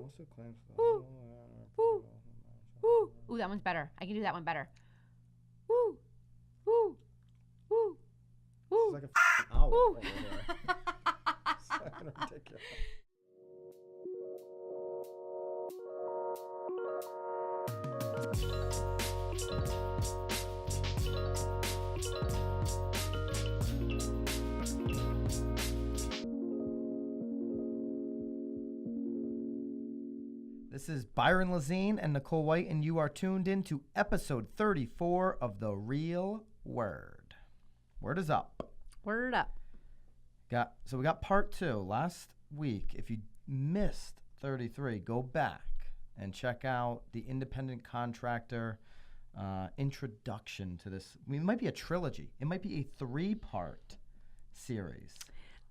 Also claims Woo. Woo. Woo. Ooh, that one's better. I can do that one better. Woo. Woo. Woo. Woo. It's like a owl Woo. over there. It's fucking ridiculous. This is Byron Lazine and Nicole White, and you are tuned in to episode 34 of The Real Word. Word is up. Word up. So we got part 2 last week. If you missed 33, go back and check out the independent contractor introduction to this. I mean, it might be a trilogy. It might be a 3-part series.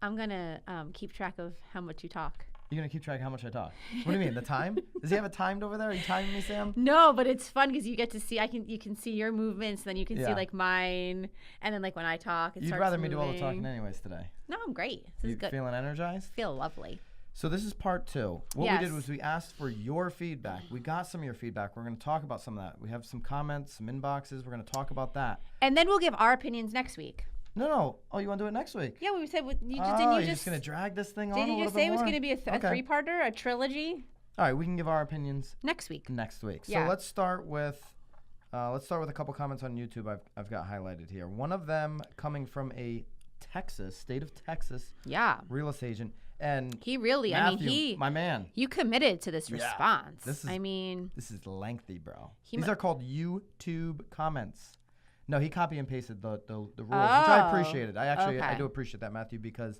I'm going to keep track of how much you talk. You're going to keep track of how much I talk? What do you mean, the time? Does he have it timed over there? Are you timing me, Sam? No, but it's fun because you get to see, you can see your movements, then you can see like mine, and then like when I talk, it You'd starts rather moving. me do all the talking anyways today. No, I'm great. This is good. Feeling energized? Feel lovely. So this is part 2. What Yes. we did was we asked for your feedback. We got some of your feedback. We're going to talk about some of that. We have some comments, some inboxes. We're going to talk about that. And then we'll give our opinions next week. No. Oh, you want to do it next week? Yeah, we said you're just going to drag this thing on a Didn't you little just bit say it was more? going to be a three-parter, a trilogy? All right, we can give our opinions Next week. next week. Yeah. So let's start with a couple comments on YouTube I've got highlighted here. One of them coming from a state of Texas real estate agent. And he really, Matthew, my man. You committed to this response. This is lengthy, bro. These are called YouTube comments. No, he copy and pasted the rules, which I appreciated. I do appreciate that, Matthew, because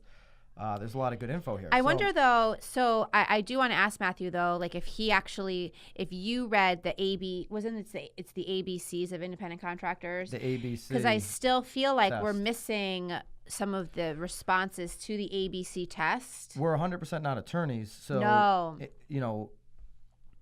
there's a lot of good info here. I wonder though. So I do want to ask Matthew though, like if you read the it's the ABCs of independent contractors. The ABC. Because I still feel like test. we're missing some of the responses to the ABC test. We're 100% not attorneys, so no.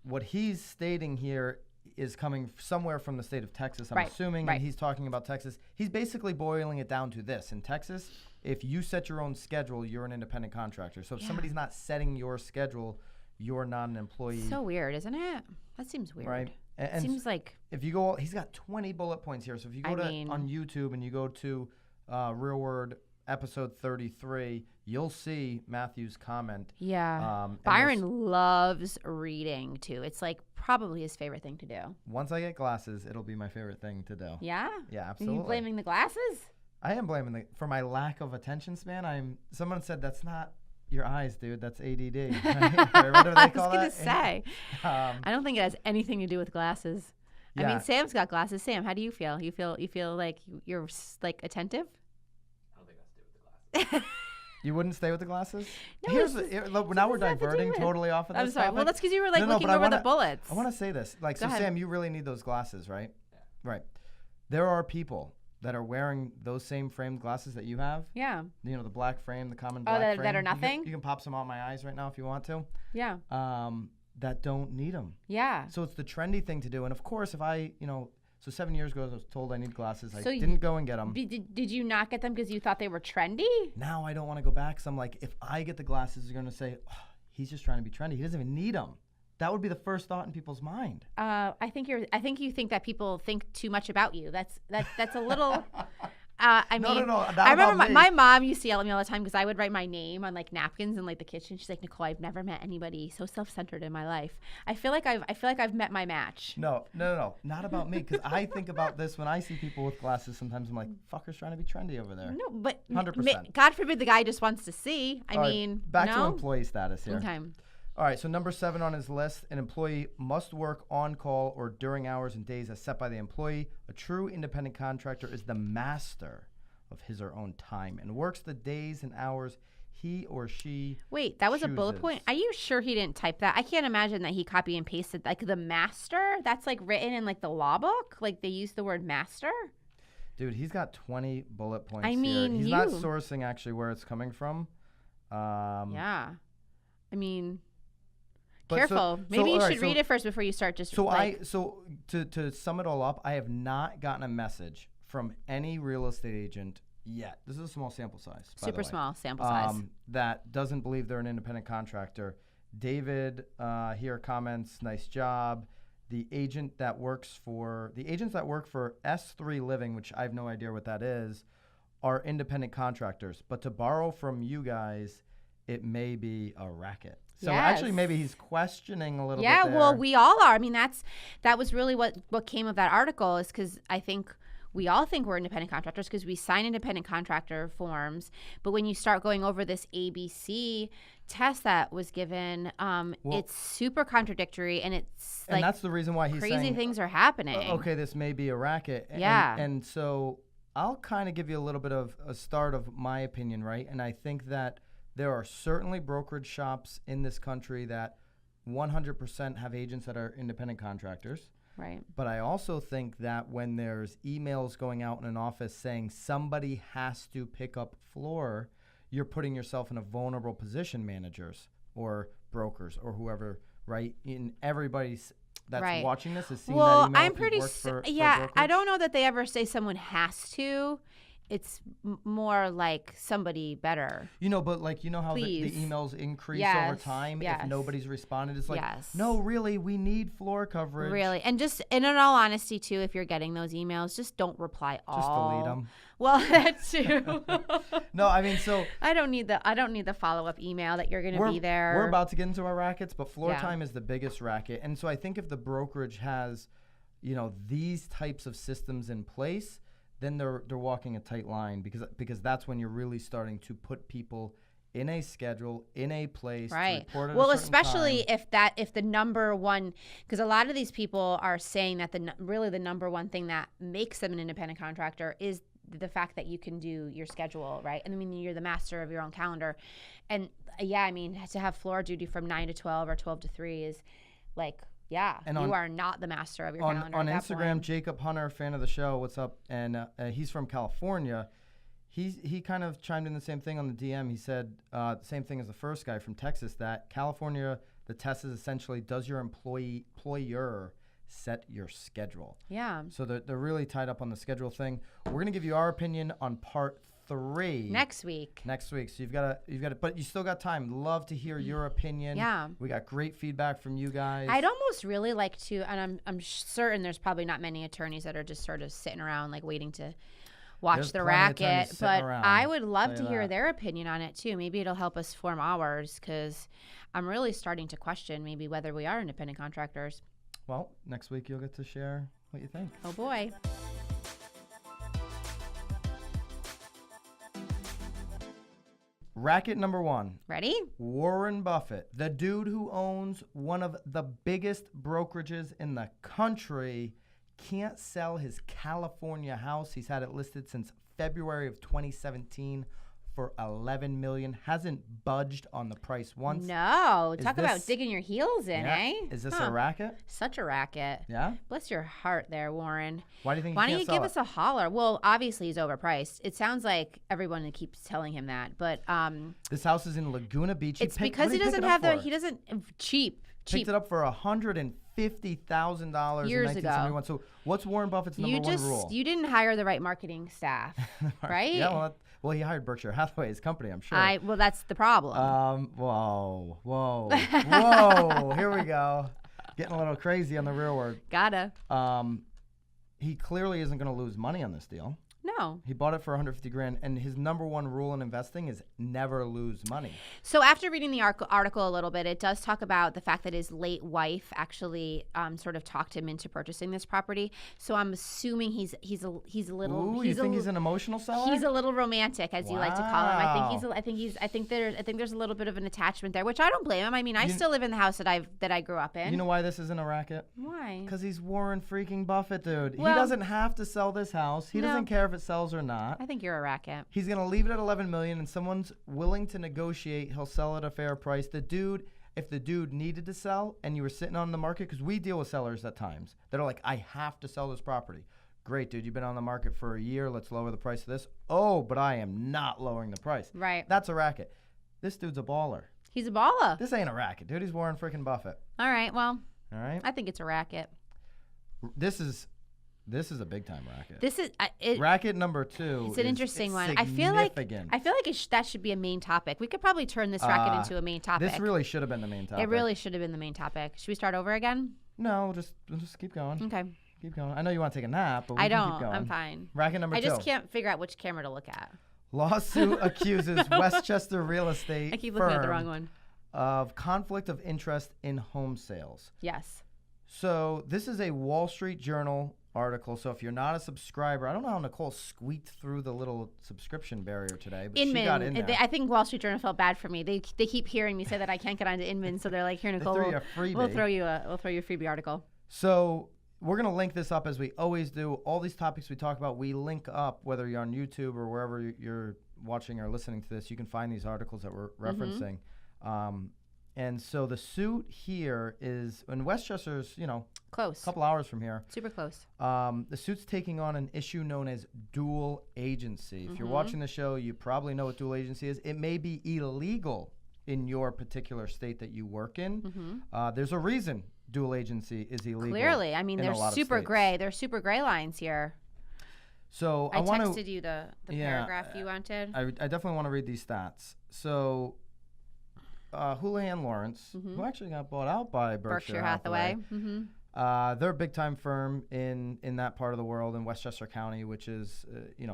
What he's stating here is coming somewhere from the state of Texas, I'm assuming, and he's talking about Texas. He's basically boiling it down to this. In Texas, if you set your own schedule, you're an independent contractor. So if somebody's not setting your schedule, you're not an employee. So weird, isn't it? That seems weird. Right. And seems like if you go, he's got 20 bullet points here. So if you go on YouTube and you go to Real Word episode 33, you'll see Matthew's comment. Yeah. Byron loves reading too. It's like probably his favorite thing to do. Once I get glasses, it'll be my favorite thing to do. Yeah? Yeah, absolutely. Are you blaming the glasses? I am blaming for my lack of attention span. Someone said that's not your eyes, dude. That's ADD. Right? What do they call I was going to say. I don't think it has anything to do with glasses. Yeah. I mean, Sam's got glasses. Sam, how do you feel? You feel like you're like attentive? I don't think that's to do with the glasses. You wouldn't stay with the glasses? No, now we're diverting totally off of this I'm sorry. topic. Well, that's because you were like looking over the bullets. I want to say this. Like, Go ahead. Sam, you really need those glasses, right? Yeah. Right. There are people that are wearing those same framed glasses that you have. Yeah. You know, the black frame, the common black frame. that are nothing? You can pop some on my eyes right now if you want to. Yeah. That don't need them. Yeah. So it's the trendy thing to do. And of course, if so 7 years ago, I was told I need glasses. I So didn't go and get them. Did you not get them because you thought they were trendy? Now I don't want to go back. So I'm like, if I get the glasses, they're going to say, oh, he's just trying to be trendy. He doesn't even need them. That would be the first thought in people's mind. I think you think that people think too much about you. That's a little. I mean, No. I remember my mom used to yell at me all the time because I would write my name on like napkins in like the kitchen. She's like, Nicole, I've never met anybody so self-centered in my life. I feel like I've met my match. No, not about me. Because I think about this when I see people with glasses. Sometimes I'm like, fucker's trying to be trendy over there. No, but 100%. God forbid the guy just wants to see. I mean, back to employee status here. Okay. All right, so number 7 on his list, an employee must work on call or during hours and days as set by the employee. A true independent contractor is the master of his or own time and works the days and hours he or she Wait, that was chooses. a bullet point? Are you sure he didn't type that? I can't imagine that he copy and pasted like the master. That's like written in like the law book. Like they use the word master. Dude, he's got 20 bullet points I mean, here. He's not sourcing actually where it's coming from. Yeah. I mean... But careful. Maybe you should read it first before you start just to sum it all up, I have not gotten a message from any real estate agent yet. This is a small sample size. Super small sample size. That doesn't believe they're an independent contractor David here comments, nice job. The agents that work for S3 Living, which I have no idea what that is, are independent contractors. But to borrow from you guys, it may be a racket. So actually, maybe he's questioning a little bit there. Well, we all are. I mean, that was really what came of that article, is because I think we all think we're independent contractors because we sign independent contractor forms. But when you start going over this ABC test that was given, it's super contradictory, and it's and that's the reason why he's crazy saying, things are happening. Okay, this may be a racket. And so I'll kind of give you a little bit of a start of my opinion, right? And I think that there are certainly brokerage shops in this country that 100% have agents that are independent contractors. Right. But I also think that when there's emails going out in an office saying somebody has to pick up floor, you're putting yourself in a vulnerable position, managers or brokers or whoever, right? In everybody's that's watching this is seeing that email. I'm pretty I don't know that they ever say someone has to. It's more like somebody better. But like, how the emails increase over time if nobody's responded. It's like, no, really, we need floor coverage. Really. And in all honesty, too, if you're getting those emails, just don't reply all. Just delete them. Well, that too. No, I mean, so. I don't need the follow-up email that you're going to be there. We're about to get into our rackets, but floor time is the biggest racket. And so I think if the brokerage has, these types of systems in place, then they're walking a tight line because that's when you're really starting to put people in a schedule, in a place, right? To report at well, a certain especially time. if the number one, because a lot of these people are saying that the number one thing that makes them an independent contractor is the fact that you can do your schedule, right? And I mean, you're the master of your own calendar, and I mean, to have floor duty from 9 to 12 or 12 to 3 is like. Yeah, and you are not the master of your calendar. On Instagram, Jacob Hunter, fan of the show, what's up? And he's from California. He kind of chimed in the same thing on the DM. He said same thing as the first guy from Texas, that California, the test is essentially, does your employer set your schedule? Yeah. So they're really tied up on the schedule thing. We're going to give you our opinion on part 3 next week. So you've got to, but you still got time. Love to hear your opinion. Yeah, we got great feedback from you guys. I'd almost really like to, and I'm certain there's probably not many attorneys that are just sort of sitting around like waiting to watch the racket, but I would love to hear their opinion on it too. Maybe it'll help us form ours, because I'm really starting to question maybe whether we are independent contractors. Well, next week you'll get to share what you think. Oh boy. Racket number 1. Ready? Warren Buffett, the dude who owns one of the biggest brokerages in the country, can't sell his California house. He's had it listed since February of 2017 for $11 million. Hasn't budged on the price once. No. Talk about digging your heels in, eh? Is this a racket? Such a racket. Yeah? Bless your heart there, Warren. Why do you think Why don't you give us a holler? Well, obviously he's overpriced. It sounds like everyone keeps telling him that, but this house is in Laguna Beach. It's because he doesn't have cheap. Picked it up for $150,000 years in 1971. So what's Warren Buffett's number one rule? You didn't hire the right marketing staff, right? Yeah, well, he hired Berkshire Hathaway, his company, I'm sure. Well, that's the problem. Whoa. Here we go. Getting a little crazy on the real word. Gotta. He clearly isn't going to lose money on this deal. No. He bought it for $150,000, and his number one rule in investing is never lose money. So after reading the article a little bit, it does talk about the fact that his late wife actually sort of talked him into purchasing this property. So I'm assuming he's a little. Ooh, you think he's an emotional seller? He's a little romantic, as you like to call him. I think there's a little bit of an attachment there, which I don't blame him. I mean, I still live in the house that I grew up in. You know why this isn't a racket? Why? Because he's Warren freaking Buffett, dude. Well, he doesn't have to sell this house. He doesn't care if it sells or not. I think you're a racket. He's gonna leave it at $11 million, and someone's willing to negotiate. He'll sell at a fair price. If the dude needed to sell, and you were sitting on the market, because we deal with sellers at times that are like, I have to sell this property. Great, dude. You've been on the market for a year. Let's lower the price of this. Oh, but I am not lowering the price. Right. That's a racket. This dude's a baller. He's a baller. This ain't a racket, dude. He's Warren freaking Buffett. All right. Well. All right. I think it's a racket. This is This is a big time racket. This is Racket number 2. It's an interesting one. I feel like that should be a main topic. We could probably turn this racket into a main topic. This really should have been the main topic. It really should have been the main topic. Should we start over again? No, just keep going. Okay. Keep going. I know you want to take a nap, but we I can don't. keep going. I'm fine. Racket number 2. I just can't figure out which camera to look at. Lawsuit accuses Westchester real estate I keep looking at the firm wrong one. of conflict of interest in home sales. Yes. So this is a Wall Street Journal article. So if you're not a subscriber, I don't know how Nicole squeaked through the little subscription barrier today, but she got in there. I think Wall Street Journal felt bad for me. They keep hearing me say that I can't get onto Inman, so they're like, "Here, Nicole, threw you a freebie. we'll throw you a freebie article." So we're going to link this up as we always do. All these topics we talk about, we link up, whether you're on YouTube or wherever you're watching or listening to this. You can find these articles that we're referencing. And so the suit here is in Westchester's, Close. a couple hours from here. Super close. The suit's taking on an issue known as dual agency. If you're watching the show, you probably know what dual agency is. It may be illegal in your particular state that you work in. There's a reason dual agency is illegal. Clearly. I mean, there's super gray. There's super gray lines here. So I texted you the paragraph you wanted. I definitely want to read these stats. So Houlihan Lawrence, who actually got bought out by Berkshire Hathaway. They're a big time firm in that part of the world in Westchester County, which is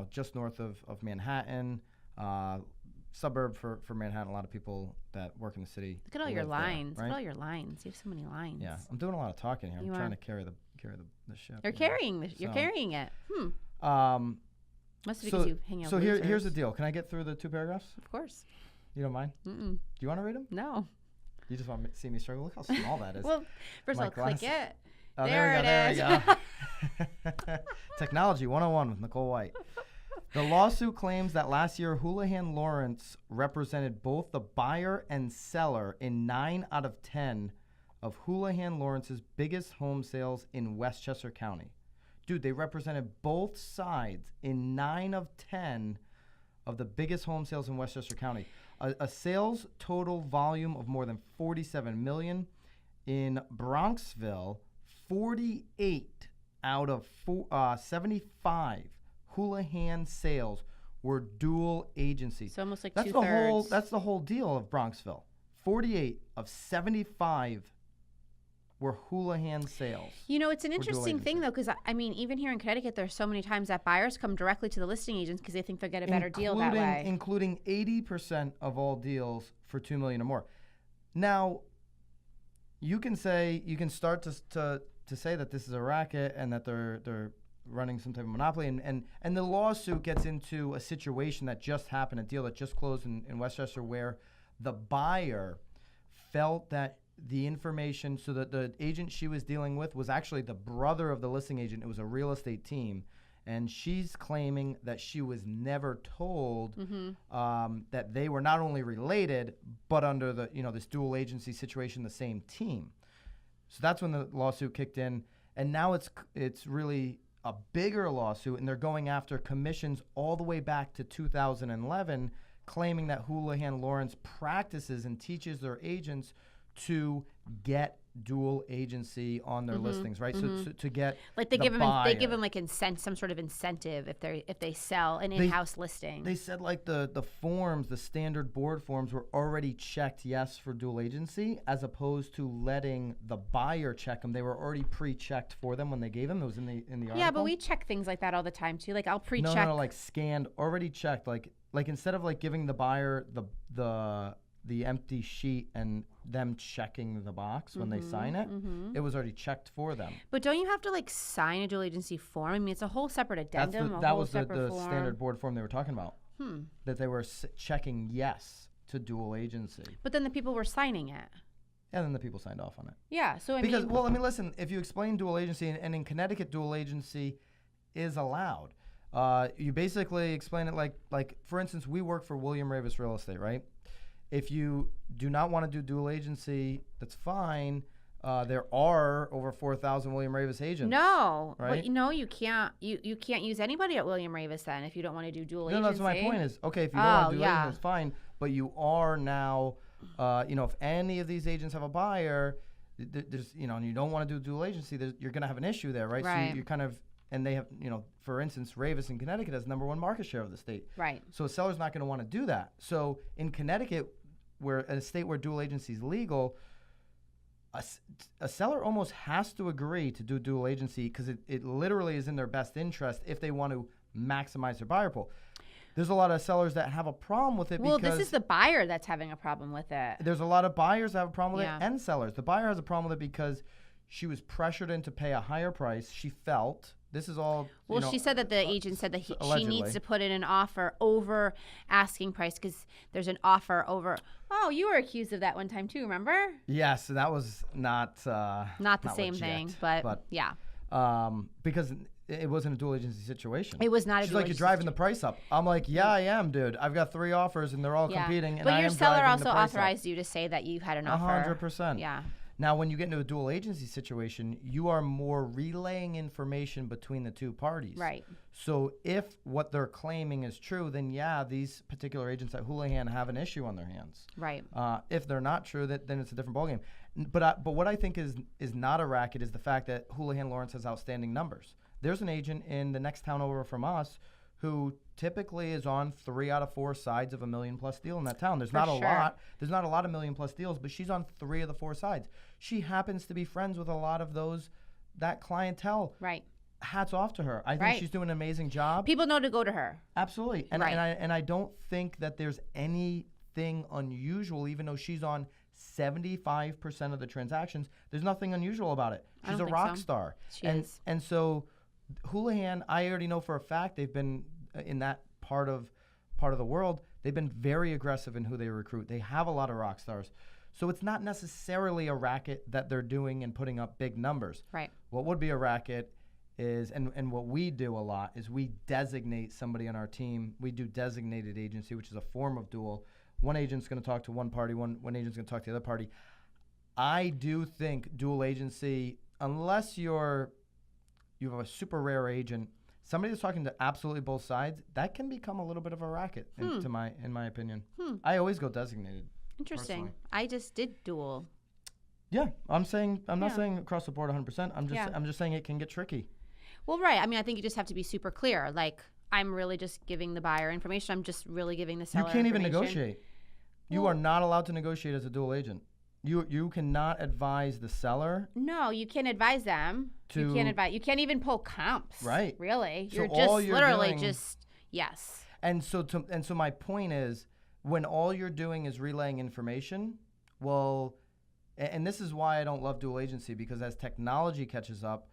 just north of Manhattan, suburb for Manhattan. A lot of people that work in the city. Look at all your lines. There, right? Look at all your lines. You have so many lines. Yeah, I'm doing a lot of talking here. I'm trying to carry the ship. You're carrying it. Must be so, because you hang out. So here's the deal. Can I get through the 2 paragraphs? Of course. You don't mind? Do you want to read them? No. You just want to see me struggle? Look how small that is. Well, first of all, click it. Oh, there we go. Technology 101 with Nicole White. The lawsuit claims that last year Houlihan Lawrence represented both the buyer and seller in 9 out of 10 of Houlihan Lawrence's biggest home sales in Westchester County. Dude, they represented both sides in 9 of 10 of the biggest home sales in Westchester County. A sales total volume of more than $47 million. In Bronxville, 48 out of 75 Houlihan sales were dual agency. So almost like that's 2/3. That's the whole deal of Bronxville. 48 of 75 were Houlihan sales. It's an interesting thing, though, because, I mean, even here in Connecticut, there's so many times that buyers come directly to the listing agents because they think they'll get a better deal that way. Including 80% of all deals for $2 million or more. Now, you can start to say that this is a racket and that they're running some type of monopoly, and the lawsuit gets into a situation that just happened, a deal that just closed in Westchester, where the buyer felt that the information, so that the agent she was dealing with was actually the brother of the listing agent. It was a real estate team, and she's claiming that she was never told that they were not only related, but under the this dual agency situation, the same team. So that's when the lawsuit kicked in, and now it's really a bigger lawsuit, and they're going after commissions all the way back to 2011, claiming that Houlihan Lawrence practices and teaches their agents to get dual agency on their listings, right? So to get like they give them like some sort of incentive if they sell an in-house listing. They said like the forms, the standard board forms, were already checked yes for dual agency, as opposed to letting the buyer check them. They were already pre-checked for them when they gave them. It was in the article. Yeah, but we check things like that all the time too. Like I'll pre-check. No, like scanned, already checked. Like instead of like giving the buyer the empty sheet and them checking the box when they sign it, it was already checked for them. But don't you have to like sign a dual agency form? I mean, it's a whole separate addendum. That was the standard board form they were talking about. That they were checking yes to dual agency. But then the people were signing it. And then the people signed off on it. Yeah, so listen, if you explain dual agency, and in Connecticut, dual agency is allowed. You basically explain it like for instance, we work for William Ravis Real Estate, right? If you do not want to do dual agency, that's fine. There are over 4,000 William Ravis agents. No, right? But no, you can't. You can't use anybody at William Ravis then if you don't want to do dual agency. No, that's my point. Is okay if you don't want to do agency, it's fine. But you are now, if any of these agents have a buyer, there's and you don't want to do dual agency, you're going to have an issue there, right? Right. So you're kind of and they have, for instance, Ravis in Connecticut has #1 market share of the state. Right. So a seller's not going to want to do that. So in Connecticut, where a state where dual agency is legal, a seller almost has to agree to do dual agency because it literally is in their best interest if they want to maximize their buyer pool. There's a lot of sellers that have a problem with it Well, because this is the buyer that's having a problem with it. there's a lot of buyers that have a problem with Yeah. it and sellers. The buyer has a problem with it because she was pressured into pay a higher price. She felt this is all. Well, she said that the agent said that she allegedly. needs to put in an offer over asking price because there's an offer over. Oh, you were accused of that one time too, remember? Yes, that was not the same legit, thing, but yeah. Because it wasn't a dual agency situation. It was not a She's dual like, you're agency driving the price up. I'm like, yeah, I am, dude. I've got 3 offers and they're all competing. And But I your am seller driving also the price authorized you to say that you had an offer. 100%. Yeah. Now, when you get into a dual agency situation, you are more relaying information between the two parties. Right. So if what they're claiming is true, then yeah, these particular agents at Houlihan have an issue on their hands. Right. If they're not true, then it's a different ballgame. But what I think is not a racket is the fact that Houlihan Lawrence has outstanding numbers. There's an agent in the next town over from us who typically is on 3 out of 4 sides of a $1 million+ deal in that town. There's not a lot. There's not a lot of $1 million+ deals, but she's on 3 of the 4 sides. She happens to be friends with a lot of that clientele. Right. Hats off to her. I think she's doing an amazing job. People know to go to her. Absolutely. And I don't think that there's anything unusual, even though she's on 75% of the transactions. There's nothing unusual about it. She's a rock star. She is. And so Houlihan, I already know for a fact they've been in that part of the world. They've been very aggressive in who they recruit. They have a lot of rock stars. So it's not necessarily a racket that they're doing and putting up big numbers. Right. What would be a racket is, and what we do a lot is we designate somebody on our team. We do designated agency, which is a form of dual. One agent's going to talk to one party, one agent's going to talk to the other party. I do think dual agency, unless you have a super rare agent, somebody that's talking to absolutely both sides, that can become a little bit of a racket, in my opinion. I always go designated. Interesting. Personally. I just did dual. Yeah, I'm not saying across the board 100%. I'm just saying it can get tricky. Well, right. I mean, I think you just have to be super clear. Like, I'm really just giving the buyer information. I'm just really giving the seller You can't even information. negotiate. You are not allowed to negotiate as a dual agent. You cannot advise the seller. No, you can't advise them. You can't advise. You can't even pull comps. Right. Really. So You're just all you're literally doing- just yes. And so my point is, when all you're doing is relaying information, well, and this is why I don't love dual agency, because as technology catches up,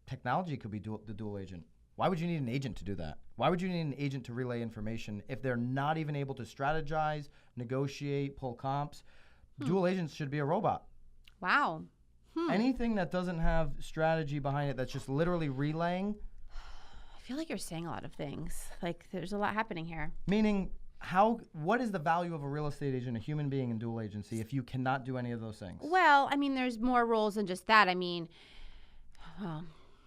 technology could be the dual agent. Why would you need an agent to do that? Why would you need an agent to relay information if they're not even able to strategize, negotiate, pull comps? Dual agents should be a robot. Wow. Anything that doesn't have strategy behind it, that's just literally relaying. I feel like you're saying a lot of things. Like, there's a lot happening here. Meaning, what is the value of a real estate agent, a human being in dual agency, if you cannot do any of those things? Well, I mean, there's more roles than just that. I mean,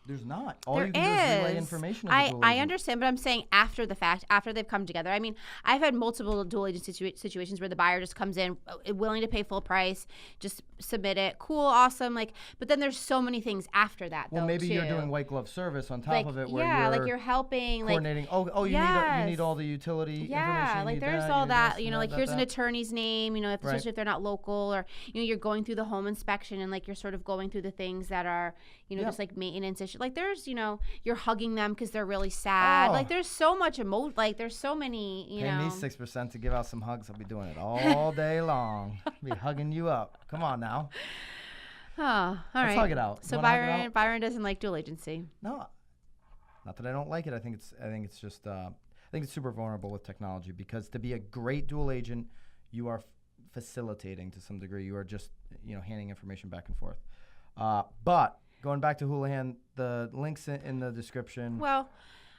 There's not. All there you can do is relay information. As a dual I agent. understand, but I'm saying after the fact, after they've come together. I mean, I've had multiple dual agent situations where the buyer just comes in willing to pay full price, just submit it, cool, awesome. Like, but then there's so many things after that. Well, though, maybe too. you're doing white glove service on top like, of it, where yeah, you're like you're helping, coordinating. like You need all the utility information. yeah, you like need there's that, all you need that. this, You know, like here's an attorney's name. You know, Right. especially if they're not local, or you're going through the home inspection and like you're sort of going through the things that are just like maintenance issues. Like there's you're hugging them because they're really sad. Oh. Like there's so much like there's so many Pay me 6% to give out some hugs. I'll be doing it all day long. Be hugging you up. Come on now. Oh, all right. Let's hug it out. So You wanna hug it out? Byron doesn't like dual agency. No, not that I don't like it. I think it's super vulnerable with technology, because to be a great dual agent, you are facilitating to some degree. You are just handing information back and forth. But going back to Houlihan, the links in the description. Well,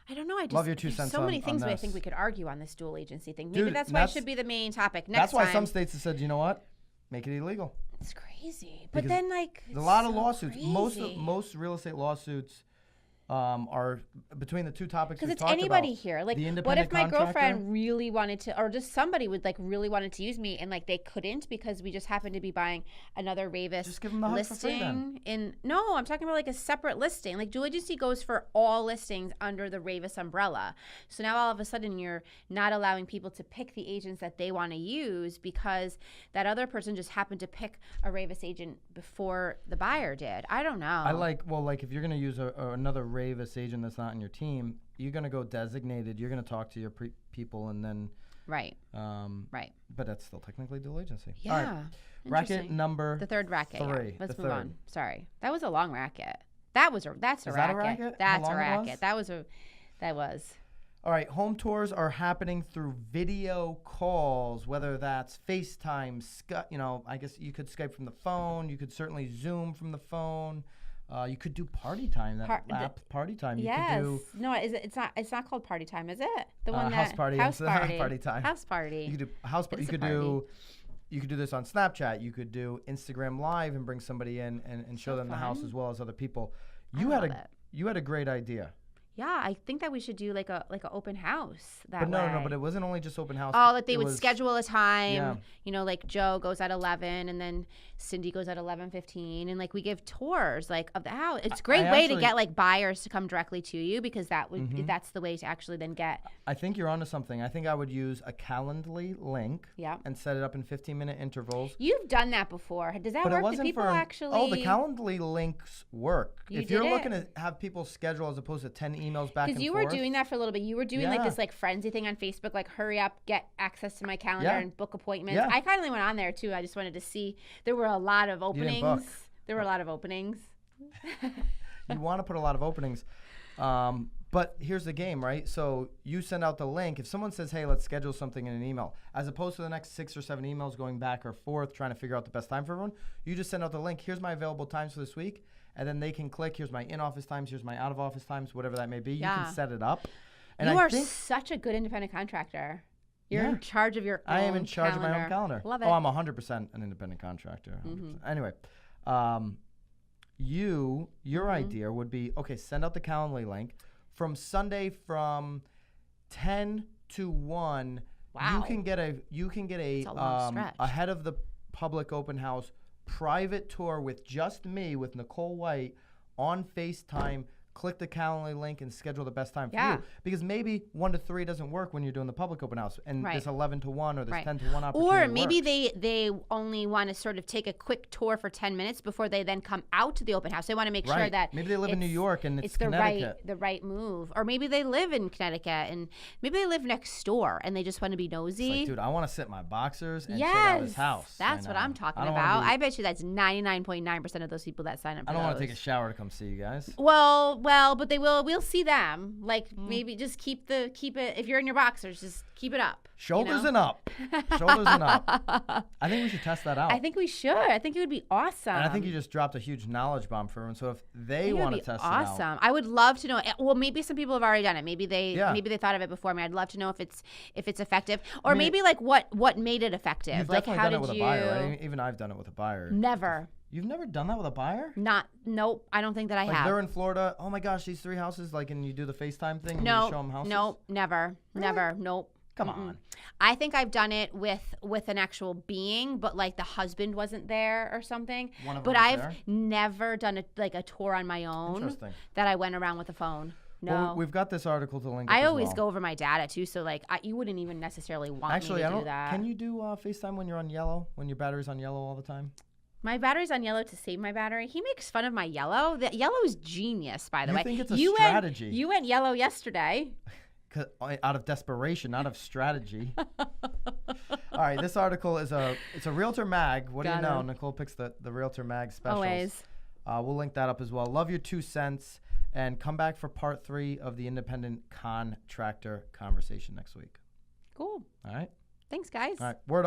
I don't know. I just Love your 2 there's cents so many on things that I this. think we could argue on this dual agency thing. Maybe Dude, that's why it should be the main topic next That's why time. some states have said, you know what, make it illegal. It's crazy. But Because then, like, There's a lot of so lawsuits. crazy. Most real estate lawsuits are between the two topics we Because it's talked anybody about, here. Like, the what independent if my contractor- girlfriend really wanted to, or just somebody would like really wanted to use me, and like they couldn't because we just happened to be buying another Ravis Just give them the hug for free then. listing. No, I'm talking about like a separate listing. Like, dual agency goes for all listings under the Ravis umbrella. So now all of a sudden you're not allowing people to pick the agents that they want to use because that other person just happened to pick a Ravis agent before the buyer did. I don't know. Like if you're going to use another Ravis agent that's not in your team, you're going to go designated. You're going to talk to your people and then. Right. Right. But that's still technically dual agency. Yeah. All right. Racket number the third racket. 3. Yeah. Let's the move third. on. Sorry, that was a long racket. That's a Is racket. that a racket? How That's long a it racket. was? That was. All right, home tours are happening through video calls, whether that's FaceTime, Skype. I guess you could Skype from the phone. You could certainly Zoom from the phone. You could do party time. Party time. Yes. You could do No, it's not called party time, is it? The one house that party. house party. Party time. House party. You could do house party. You could do this on Snapchat. You could do Instagram Live and bring somebody in and show them the house as well as other people. You had a great idea. Yeah, I think that we should do like a open house that But way. no, but it wasn't only just open house. Oh, like they It would was- schedule a time. Yeah. Like Joe goes at 11, and then Cindy goes at 11:15, and like we give tours like of the house. It's a great way to actually- get like buyers to come directly to you because that's the way to actually then get. I think you're onto something. I think I would use a Calendly link Yeah. and set it up in 15-minute intervals. You've done that before. Does that But it work? Do wasn't people for actually? Oh, the Calendly links work. You If you're did it? looking to have people schedule as opposed to 10 emails back and Because you forth. were doing that for a little bit. You were doing like Yeah. this like frenzy thing on Facebook, like hurry up, get access to my calendar Yeah. and book appointments. Yeah. I kindly went on there too. I just wanted to see. There were a lot of didn't openings. book. There were a lot of openings. You want to put a lot of openings. But here's the game, right? So you send out the link. If someone says, hey, let's schedule something in an email, as opposed to the next 6 or 7 emails going back or forth trying to figure out the best time for everyone, you just send out the link. Here's my available times for this week. And then they can click, here's my in-office times, here's my out-of-office times, whatever that may be. Yeah. You can set it up. And You I are think such a good independent contractor. You're Yeah. in charge of your own I am in charge of my own calendar. calendar. Love Oh, it. I'm 100% an independent contractor. 100%. Anyway, your idea would be, okay, send out the Calendly link. From Sunday from 10 to 1, Wow. you can get a That's a long stretch. ahead of the public open house private tour with just me, with Nicole White, on FaceTime. Click the Calendly link and schedule the best time for Yeah. you. Because maybe 1 to 3 doesn't work when you're doing the public open house, and Right. this 11 to 1 or this Right. 10 to 1 opportunity Or maybe works. they only want to sort of take a quick tour for 10 minutes before they then come out to the open house. They want to make sure Right. that Maybe they live in New it's- York and it's the Connecticut. right move. Or maybe they live in Connecticut and maybe they live next door and they just want to be It's nosy. like, dude, I want to sit in my boxers and yes, check out his house. that's I what know. I'm talking I don't wanna about. be- I bet you that's 99.9% of those people that sign up for I don't want to those. take a shower to come see you guys. Well, but they will. We'll see them. Like maybe just keep it. If you're in your boxers, just keep it up. Shoulders and up. Shoulders and up. I think we should test that out. I think we should. I think it would be awesome. And I think you just dropped a huge knowledge bomb for everyone. So if they It would want to be test awesome. it out. I would love to know. Well, maybe some people have already done it. Maybe they Yeah. thought of it before me. I'd love to know if it's effective, or mean, maybe like what made it effective. You've Like definitely how done it did with you? a buyer, right? Even I've done it with a buyer. Never. You've never done that with a buyer? Nope. I don't think that I Like have. they're in Florida. Oh my gosh, these 3 houses. Like, and you do the FaceTime thing and No, you show them houses? nope, never, never, nope. Come on. I think I've done it with an actual being, but like the husband wasn't there or something. One of But them was I've there? never done a tour on my own Interesting. that I went around with a phone. No. Well, we've got this article to link up I as always well. go over my data too, so like you wouldn't even necessarily want Actually, me to I don't. do that. Can you do FaceTime when you're on yellow? When your battery's on yellow all the time? My battery's on yellow to save my battery. He makes fun of my yellow. The yellow is genius, by the You way. think it's a you strategy? you went yellow yesterday. Out of desperation, not of strategy. All right, this article is it's a Realtor Mag. What do you Got know? him. Nicole picks the Realtor Mag specials. Always. We'll link that up as well. Love your 2 cents, and come back for part 3 of the independent contractor conversation next week. Cool. All right. Thanks, guys. All right. Word off.